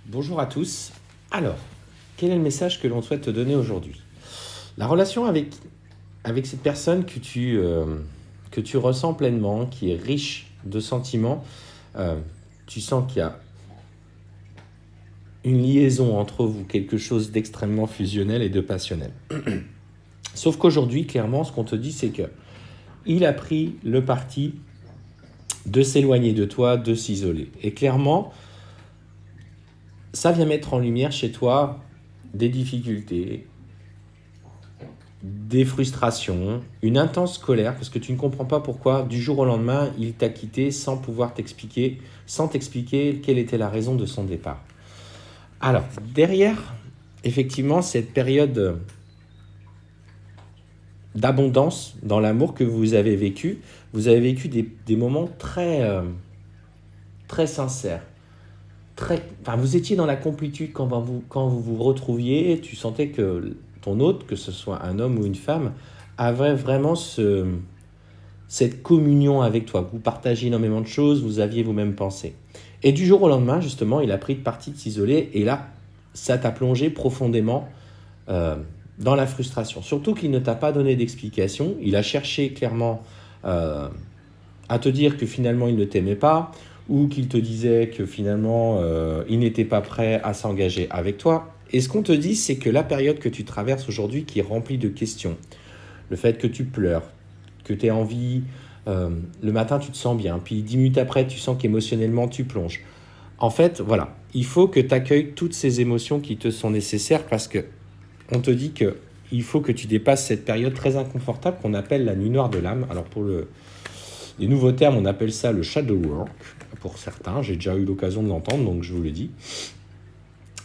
Bonjour à tous. Alors, quel est le message que l'on souhaite te donner aujourd'hui? La relation avec cette personne que tu ressens pleinement, qui est riche de sentiments, euh, tu sens qu'il y a une liaison entre vous, quelque chose d'extrêmement fusionnel et de passionnel. Sauf qu'aujourd'hui, clairement, ce qu'on te dit, c'est que il a pris le parti de s'éloigner de toi, de s'isoler. Et clairement, ça vient mettre en lumière chez toi des difficultés, des frustrations, une intense colère, parce que tu ne comprends pas pourquoi, du jour au lendemain, il t'a quitté sans pouvoir t'expliquer, sans t'expliquer quelle était la raison de son départ. Alors, derrière, effectivement, cette période d'abondance dans l'amour que vous avez vécu des moments très sincères. Vous étiez dans la complétude quand vous vous retrouviez, tu sentais que ton hôte, que ce soit un homme ou une femme, avait vraiment cette communion avec toi. Vous partagez énormément de choses, vous aviez vous-même pensé. Et du jour au lendemain, justement, il a pris le parti de s'isoler et là, ça t'a plongé profondément dans la frustration. Surtout qu'il ne t'a pas donné d'explication. Il a cherché clairement à te dire que finalement il ne t'aimait pas ou qu'il te disait que finalement il n'était pas prêt à s'engager avec toi. Et ce qu'on te dit, c'est que la période que tu traverses aujourd'hui, qui est remplie de questions, le fait que tu pleures, que tu aies envie, le matin tu te sens bien, puis 10 minutes après tu sens qu'émotionnellement tu plonges. En fait, voilà, il faut que tu accueilles toutes ces émotions qui te sont nécessaires parce que on te dit que il faut que tu dépasses cette période très inconfortable qu'on appelle la nuit noire de l'âme. Alors pour les nouveaux termes, on appelle ça le shadow work pour certains. J'ai déjà eu l'occasion de l'entendre, donc je vous le dis.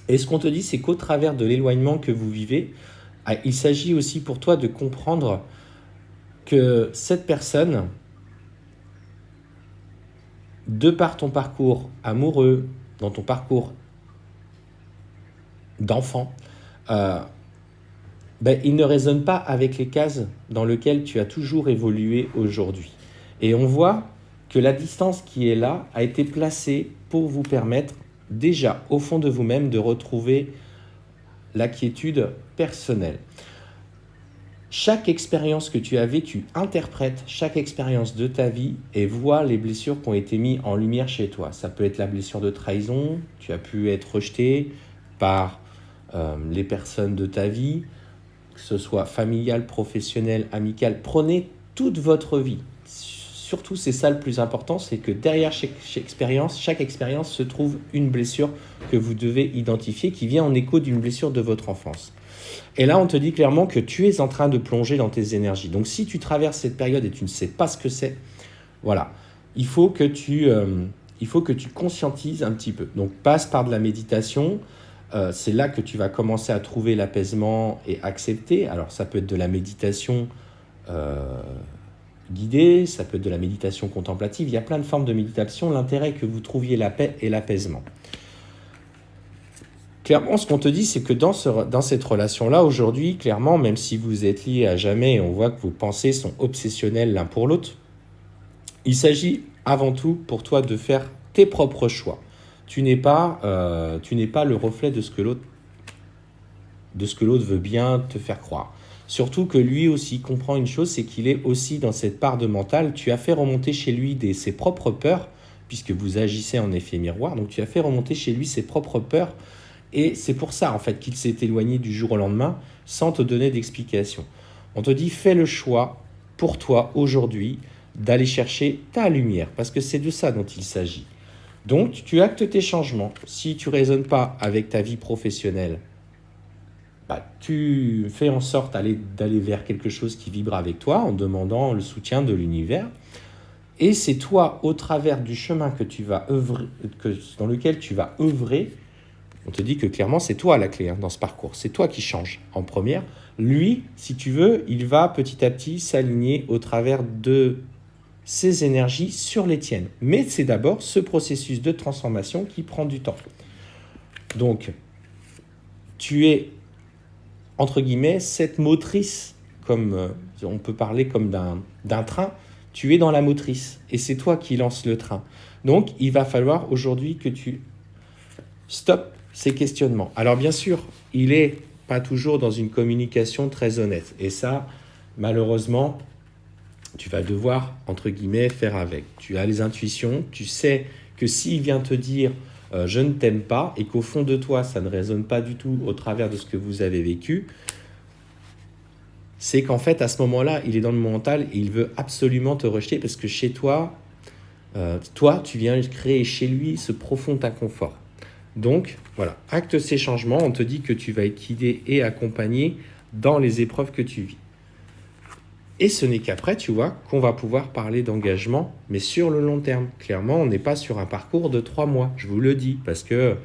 Et ce qu'on te dit, c'est qu'au travers de l'éloignement que vous vivez, il s'agit aussi pour toi de comprendre que cette personne, de par ton parcours amoureux, dans ton parcours d'enfant, euh, il ne résonne pas avec les cases dans lesquelles tu as toujours évolué aujourd'hui. Et on voit que la distance qui est là a été placée pour vous permettre déjà au fond de vous-même de retrouver la quiétude personnelle. Chaque expérience que tu as vécue, interprète chaque expérience de ta vie et vois les blessures qui ont été mises en lumière chez toi. Ça peut être la blessure de trahison, tu as pu être rejeté par les personnes de ta vie, que ce soit familiale, professionnelle, amicale. Prenez toute votre vie. Surtout, c'est ça le plus important, c'est que derrière chaque expérience se trouve une blessure que vous devez identifier, qui vient en écho d'une blessure de votre enfance. Et là, on te dit clairement que tu es en train de plonger dans tes énergies. Donc, si tu traverses cette période et tu ne sais pas ce que c'est, voilà, il faut que tu conscientises un petit peu. Donc, passe par de la méditation. C'est là que tu vas commencer à trouver l'apaisement et accepter. Alors, ça peut être de la méditation guidée, ça peut être de la méditation contemplative. Il y a plein de formes de méditation. L'intérêt est que vous trouviez la paix et l'apaisement. Clairement, ce qu'on te dit, c'est que dans cette relation-là, aujourd'hui, clairement, même si vous êtes liés à jamais, on voit que vos pensées sont obsessionnelles l'un pour l'autre, il s'agit avant tout pour toi de faire tes propres choix. Tu n'es pas le reflet de ce que l'autre veut bien te faire croire. Surtout que lui aussi comprend une chose, c'est qu'il est aussi dans cette part de mental. Tu as fait remonter chez lui ses propres peurs, puisque vous agissez en effet miroir. Donc tu as fait remonter chez lui ses propres peurs. Et c'est pour ça en fait qu'il s'est éloigné du jour au lendemain sans te donner d'explication. On te dit fais le choix pour toi aujourd'hui d'aller chercher ta lumière, parce que c'est de ça dont il s'agit. Donc tu actes tes changements. Si tu ne raisonnes pas avec ta vie professionnelle, tu fais en sorte d'aller vers quelque chose qui vibre avec toi en demandant le soutien de l'univers. Et c'est toi, au travers du chemin que tu vas œuvrer, dans lequel tu vas œuvrer. On te dit que clairement, c'est toi la clé dans ce parcours. C'est toi qui change en première. Lui, si tu veux, il va petit à petit s'aligner au travers de ses énergies sur les tiennes. Mais c'est d'abord ce processus de transformation qui prend du temps. Donc, tu es, entre guillemets, cette motrice, comme on peut parler comme d'un train. Tu es dans la motrice et c'est toi qui lance le train. Donc, il va falloir aujourd'hui que tu Stop ces questionnements. Alors bien sûr, il est pas toujours dans une communication très honnête. Et ça, malheureusement, tu vas devoir, entre guillemets, faire avec. Tu as les intuitions, tu sais que s'il vient te dire je ne t'aime pas et qu'au fond de toi, ça ne résonne pas du tout au travers de ce que vous avez vécu, c'est qu'en fait, à ce moment-là, il est dans le mental et il veut absolument te rejeter parce que chez toi, tu viens créer chez lui ce profond inconfort. Donc, voilà, acte ces changements, on te dit que tu vas être guidé et accompagné dans les épreuves que tu vis. Et ce n'est qu'après, tu vois, qu'on va pouvoir parler d'engagement, mais sur le long terme. Clairement, on n'est pas sur un parcours de 3 mois, je vous le dis, parce que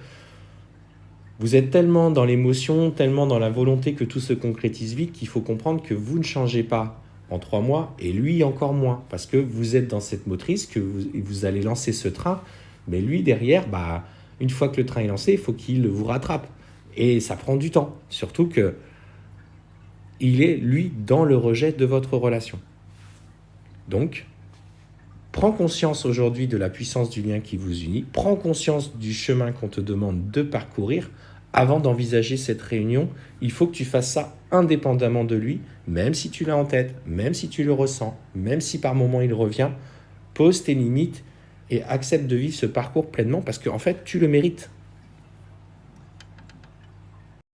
vous êtes tellement dans l'émotion, tellement dans la volonté que tout se concrétise vite qu'il faut comprendre que vous ne changez pas en 3 mois et lui encore moins, parce que vous êtes dans cette motrice, que vous allez lancer ce train, mais lui derrière, une fois que le train est lancé, il faut qu'il vous rattrape. Et ça prend du temps, surtout que il est, lui, dans le rejet de votre relation. Donc, prends conscience aujourd'hui de la puissance du lien qui vous unit, prends conscience du chemin qu'on te demande de parcourir. Avant d'envisager cette réunion, il faut que tu fasses ça indépendamment de lui, même si tu l'as en tête, même si tu le ressens, même si par moment il revient, pose tes limites et accepte de vivre ce parcours pleinement parce qu'en fait, tu le mérites.